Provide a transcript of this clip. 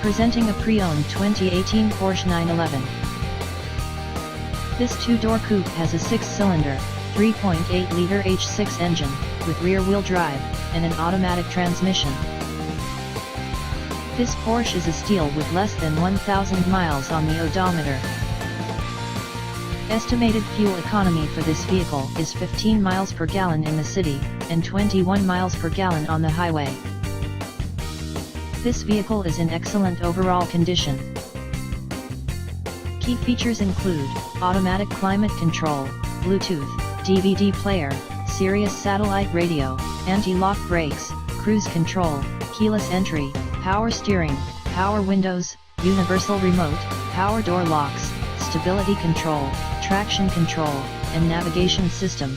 Presenting a pre-owned 2018 Porsche 911. This two-door coupe has a 6-cylinder, 3.8-liter H6 engine, with rear-wheel drive, and an automatic transmission. This Porsche is a steal with less than 1,000 miles on the odometer. Estimated fuel economy for this vehicle is 15 miles per gallon in the city, and 21 miles per gallon on the highway. This vehicle is in excellent overall condition. Key features include automatic climate control, Bluetooth, DVD player, Sirius satellite radio, anti-lock brakes, cruise control, keyless entry, power steering, power windows, universal remote, power door locks, stability control, traction control, and navigation system.